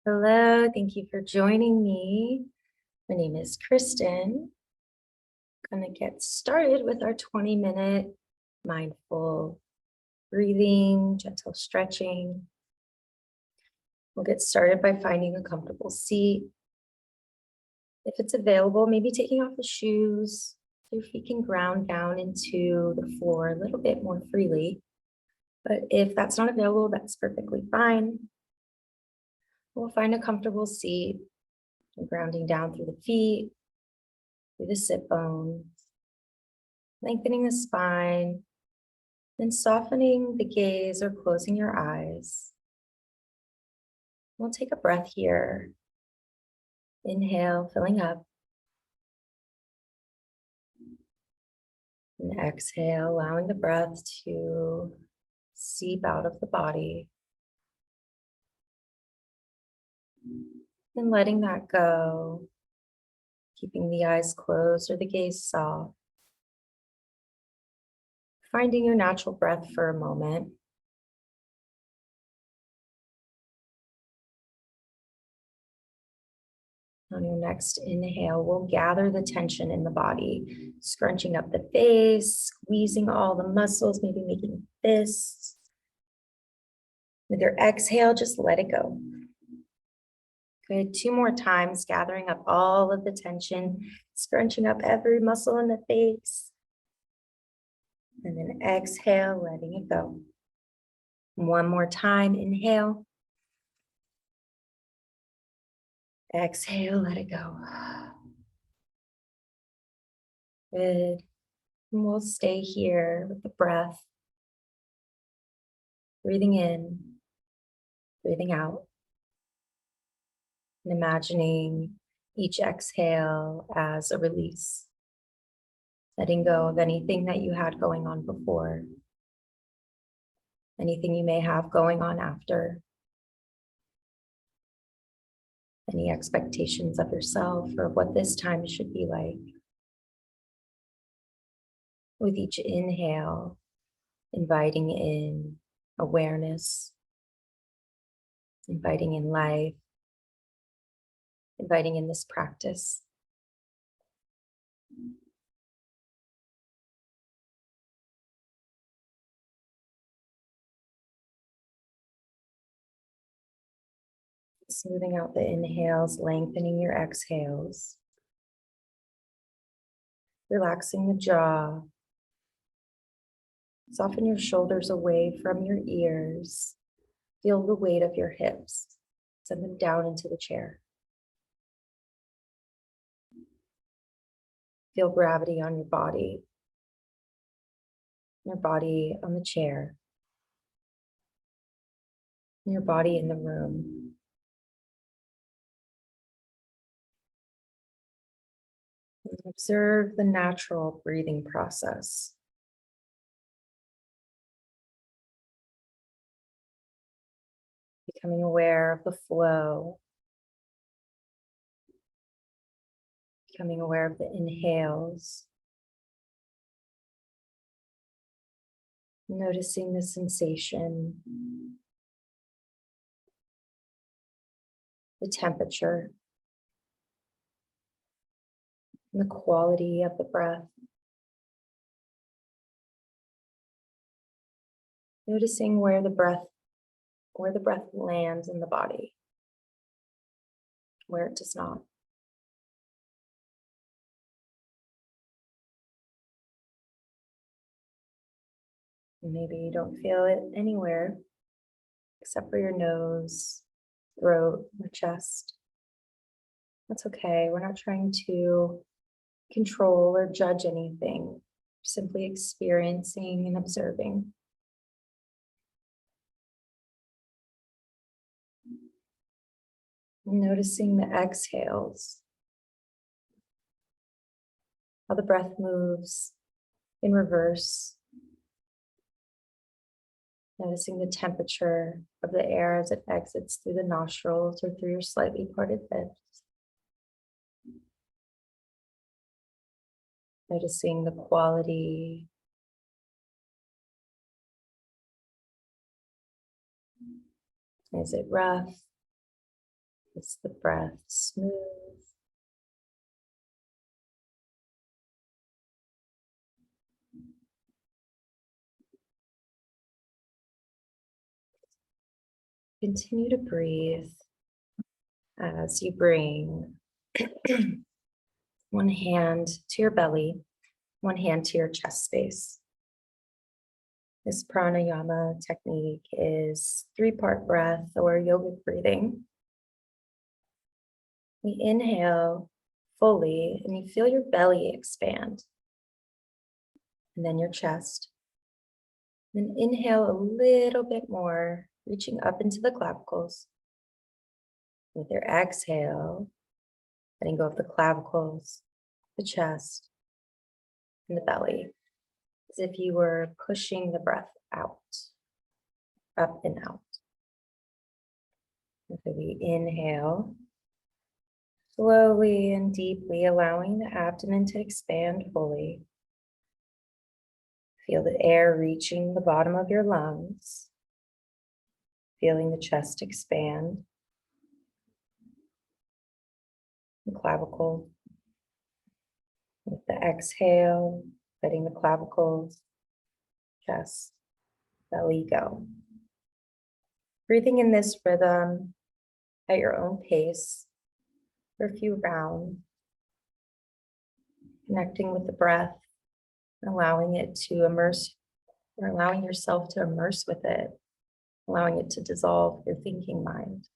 Hello, thank you for joining me. My name is Kristyn. I'm going to get started with our 20-minute mindful breathing, gentle stretching. We'll get started by finding a comfortable seat. If it's available, maybe taking off the shoes so your feet can ground down into the floor a little bit more freely. But if that's not available, that's perfectly fine. We'll find a comfortable seat, grounding down through the feet, through the sit bones, lengthening the spine, then softening the gaze or closing your eyes. We'll take a breath here. Inhale, filling up. And exhale, allowing the breath to seep out of the body. And letting that go, keeping the eyes closed or the gaze soft. Finding your natural breath for a moment. On your next inhale, we'll gather the tension in the body, scrunching up the face, squeezing all the muscles, maybe making fists. With your exhale, just let it go. Good. 2 more times, gathering up all of the tension, scrunching up every muscle in the face. And then exhale, letting it go. 1 more time, inhale. Exhale, let it go. Good. And we'll stay here with the breath. Breathing in, breathing out. And imagining each exhale as a release. Letting go of anything that you had going on before. Anything you may have going on after. Any expectations of yourself or what this time should be like. With each inhale, inviting in awareness, inviting in life, inviting in this practice. Smoothing out the inhales, lengthening your exhales. Relaxing the jaw. Soften your shoulders away from your ears. Feel the weight of your hips. Send them down into the chair. Feel gravity on your body on the chair, your body in the room. And observe the natural breathing process. Becoming aware of the flow. Becoming aware of the inhales. Noticing the sensation, the temperature, and the quality of the breath. Noticing where the breath lands in the body, where it does not. Maybe you don't feel it anywhere except for your nose, throat, or chest. That's okay. We're not trying to control or judge anything. We're simply experiencing and observing. Noticing the exhales, how the breath moves in reverse. Noticing the temperature of the air as it exits through the nostrils or through your slightly parted lips. Noticing the quality. Is it rough? Is the breath smooth? Continue to breathe as you bring one hand to your belly, one hand to your chest space. This pranayama technique is 3-part breath or yogic breathing. We inhale fully and you feel your belly expand, and then your chest. Then inhale a little bit more, reaching up into the clavicles. With your exhale, letting go of the clavicles, the chest, and the belly, as if you were pushing the breath out, up and out. And so we inhale, slowly and deeply, allowing the abdomen to expand fully. Feel the air reaching the bottom of your lungs, feeling the chest expand, the clavicle. With the exhale, letting the clavicles, chest, belly go. Breathing in this rhythm at your own pace for a few rounds, connecting with the breath, allowing it to immerse, or allowing yourself to immerse with it, allowing it to dissolve your thinking mind.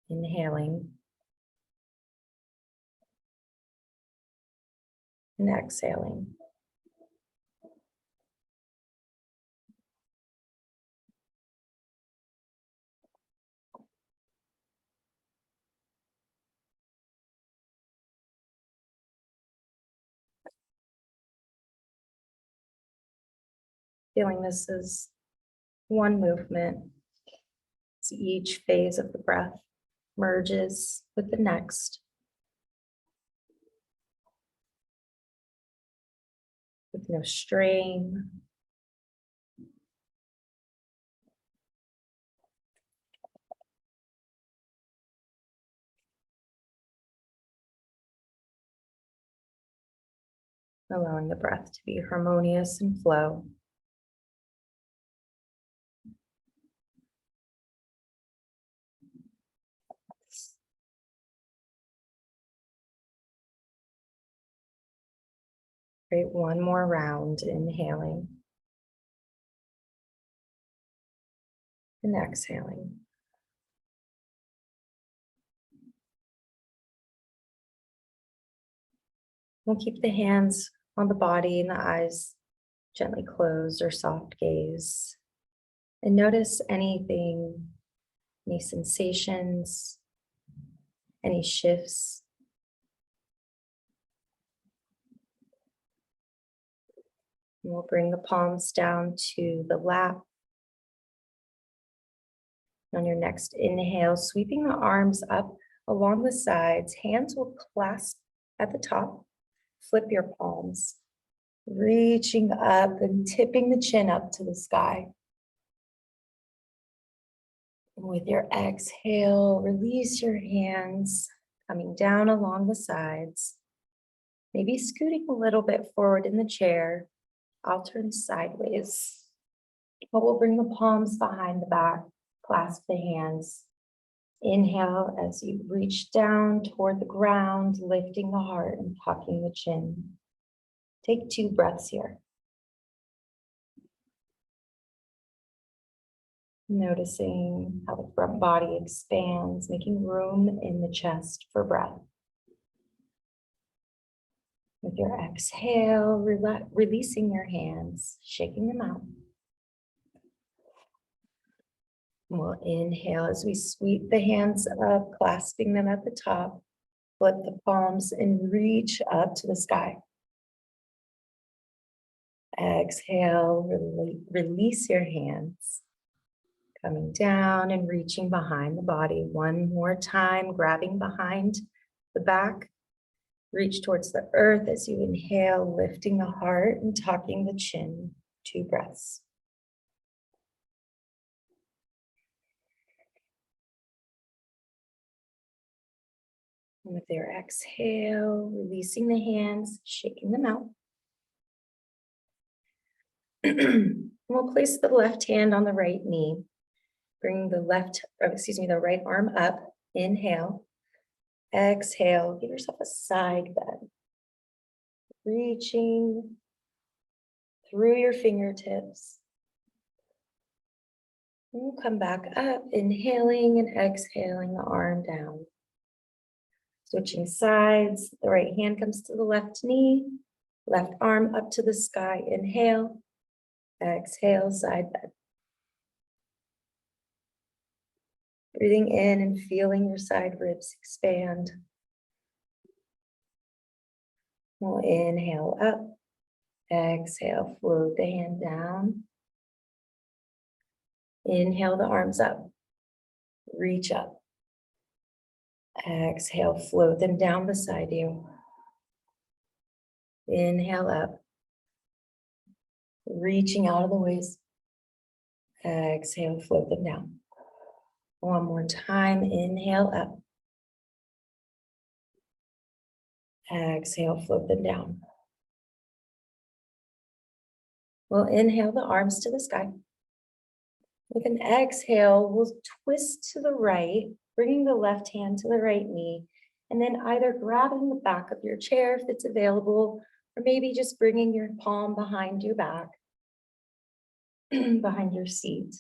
Inhaling and exhaling. Feeling this is one movement. So each phase of the breath merges with the next, with no strain. Allowing the breath to be harmonious and flow. Great, one more round, inhaling and exhaling. We'll keep the hands on the body and the eyes gently closed or soft gaze. And notice anything, any sensations, any shifts. And we'll bring the palms down to the lap. On your next inhale, sweeping the arms up along the sides, hands will clasp at the top. Flip your palms, reaching up and tipping the chin up to the sky. And with your exhale, release your hands, coming down along the sides. Maybe scooting a little bit forward in the chair. I'll turn sideways. But we'll bring the palms behind the back, clasp the hands. Inhale as you reach down toward the ground, lifting the heart and tucking the chin. Take 2 breaths here. Noticing how the front body expands, making room in the chest for breath. With your exhale, releasing your hands, shaking them out. We'll inhale as we sweep the hands up, clasping them at the top. Flip the palms and reach up to the sky. Exhale, release your hands. Coming down and reaching behind the body. One more time, grabbing behind the back. Reach towards the earth as you inhale, lifting the heart and tucking the chin. 2 breaths. And with your exhale, releasing the hands, shaking them out. We'll place the left hand on the right knee. Bring the the right arm up. Inhale. Exhale. Give yourself a side bend. Reaching through your fingertips. And we'll come back up, inhaling and exhaling the arm down. Switching sides, the right hand comes to the left knee, left arm up to the sky. Inhale, exhale, side bend. Breathing in and feeling your side ribs expand. We'll inhale up, exhale, float the hand down. Inhale the arms up, reach up. Exhale, float them down beside you. Inhale up, reaching out of the waist. Exhale, float them down. One more time, inhale up. Exhale, float them down. We'll inhale the arms to the sky. With an exhale, we'll twist to the right, bringing the left hand to the right knee, and then either grabbing the back of your chair if it's available, or maybe just bringing your palm behind your back, behind your seat.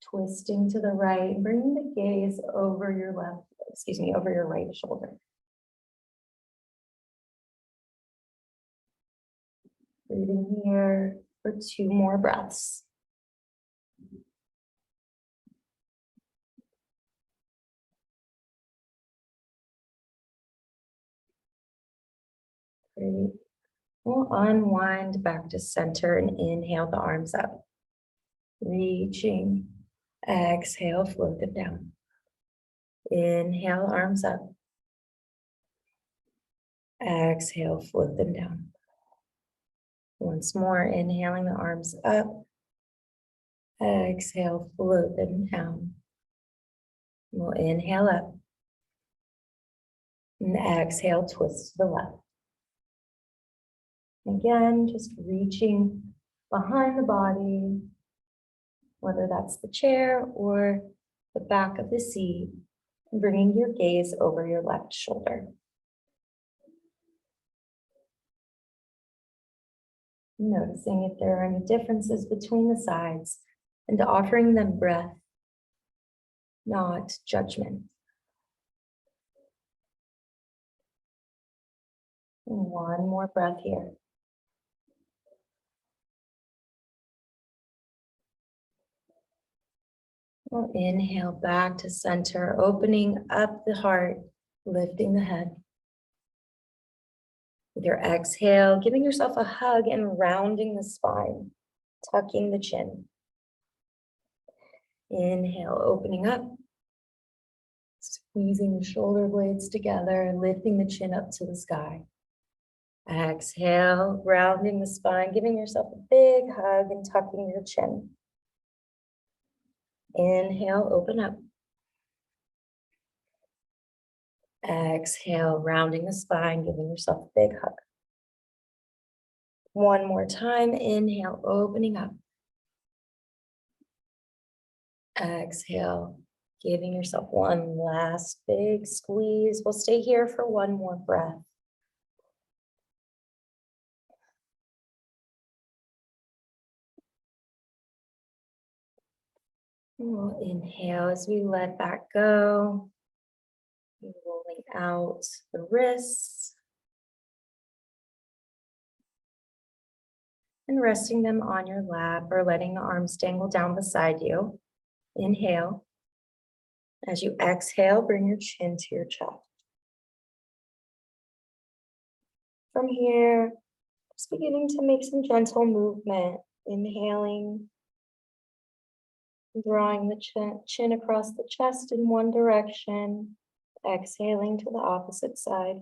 Twisting to the right, bringing the gaze over your over your right shoulder. Breathing here for 2 more breaths. Great. We'll unwind back to center and inhale the arms up. Reaching. Exhale, float them down. Inhale, arms up. Exhale, float them down. Once more, inhaling the arms up. Exhale, float them down. We'll inhale up. And exhale, twist to the left. Again, just reaching behind the body, whether that's the chair or the back of the seat, and bringing your gaze over your left shoulder. Noticing if there are any differences between the sides and offering them breath, not judgment. And one more breath here. We'll inhale back to center, opening up the heart, lifting the head. With your exhale, giving yourself a hug and rounding the spine, tucking the chin. Inhale, opening up, squeezing the shoulder blades together, lifting the chin up to the sky. Exhale, rounding the spine, giving yourself a big hug and tucking your chin. Inhale, open up. Exhale, rounding the spine, giving yourself a big hug. One more time, inhale, opening up. Exhale, giving yourself one last big squeeze. We'll stay here for one more breath. We'll inhale as we let that go. Rolling out the wrists. And resting them on your lap or letting the arms dangle down beside you. Inhale. As you exhale, bring your chin to your chest. From here, just beginning to make some gentle movement. Inhaling. Drawing the chin across the chest in one direction. Exhaling to the opposite side.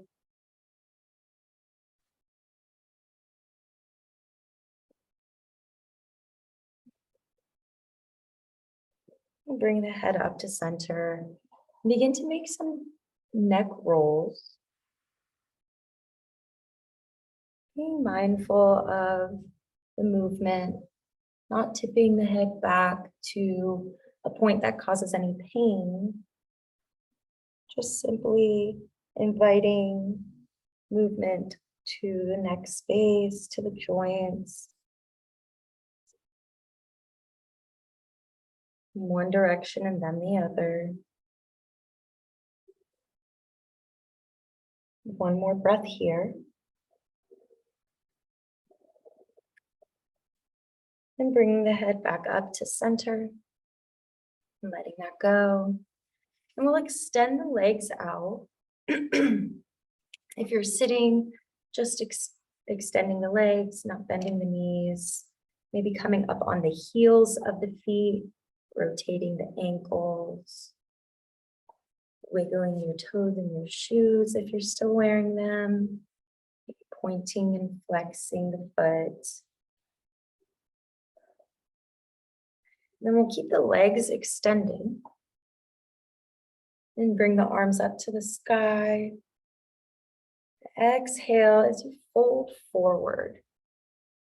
And bring the head up to center. Begin to make some neck rolls. Being mindful of the movement, not tipping the head back to a point that causes any pain, just simply inviting movement to the neck space, to the joints, in one direction and then the other. One more breath here. And bringing the head back up to center and letting that go. And we'll extend the legs out. If you're sitting, just extending the legs, not bending the knees, maybe coming up on the heels of the feet, rotating the ankles, wiggling your toes in your shoes if you're still wearing them, pointing and flexing the foot. Then we'll keep the legs extended and bring the arms up to the sky. Exhale as you fold forward,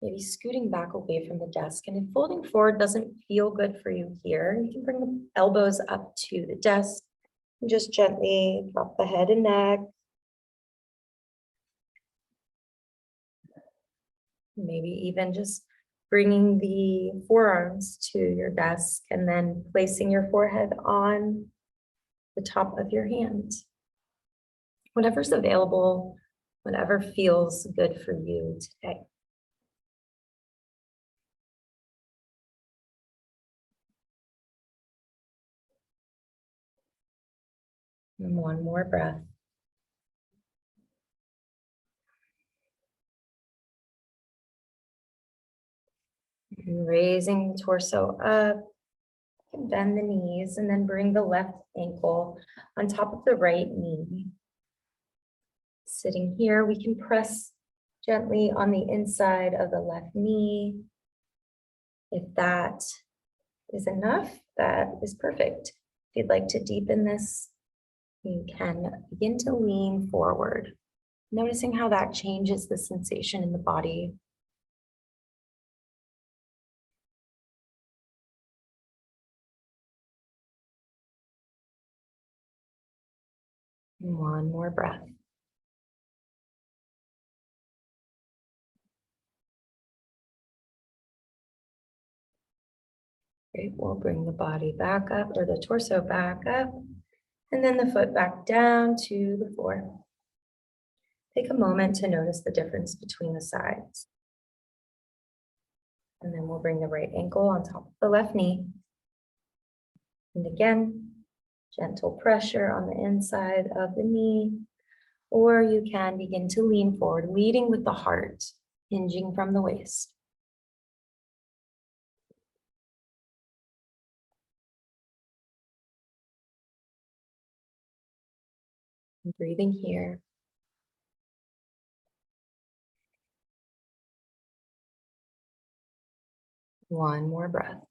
maybe scooting back away from the desk. And if folding forward doesn't feel good for you here, you can bring the elbows up to the desk and just gently drop the head and neck. Maybe even just bringing the forearms to your desk and then placing your forehead on the top of your hand. Whatever's available, whatever feels good for you today. And one more breath. And raising the torso up, bend the knees, and then bring the left ankle on top of the right knee. Sitting here, we can press gently on the inside of the left knee. If that is enough, that is perfect. If you'd like to deepen this, you can begin to lean forward, noticing how that changes the sensation in the body. And one more breath. Great, we'll bring the body back up, or the torso back up, and then the foot back down to the floor. Take a moment to notice the difference between the sides. And then we'll bring the right ankle on top of the left knee. And again, gentle pressure on the inside of the knee, or you can begin to lean forward, leading with the heart, hinging from the waist. And breathing here. One more breath.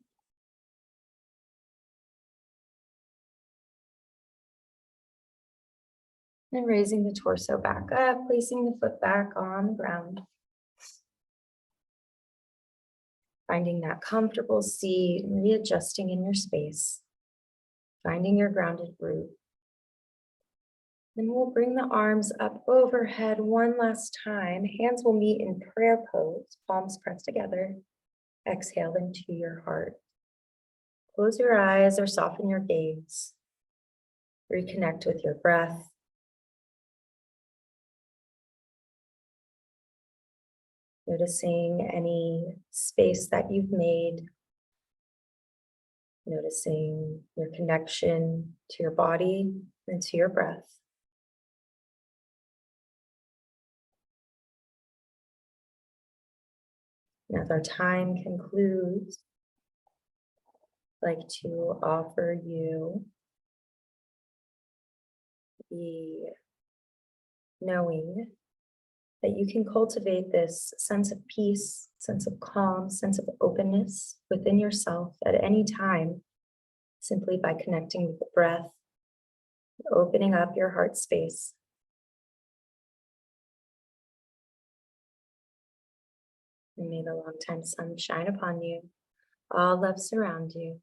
And raising the torso back up, placing the foot back on the ground. Finding that comfortable seat and readjusting in your space. Finding your grounded root. Then we'll bring the arms up overhead one last time. Hands will meet in prayer pose, palms pressed together. Exhale into your heart. Close your eyes or soften your gaze. Reconnect with your breath. Noticing any space that you've made. Noticing your connection to your body and to your breath. And as our time concludes, I'd like to offer you the knowing that you can cultivate this sense of peace, sense of calm, sense of openness within yourself at any time, simply by connecting with the breath, opening up your heart space. And may the long-time sun shine upon you, all love surround you,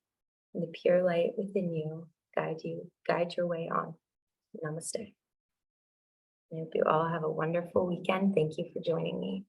and the pure light within you, guide your way on. Namaste. I hope you all have a wonderful weekend. Thank you for joining me.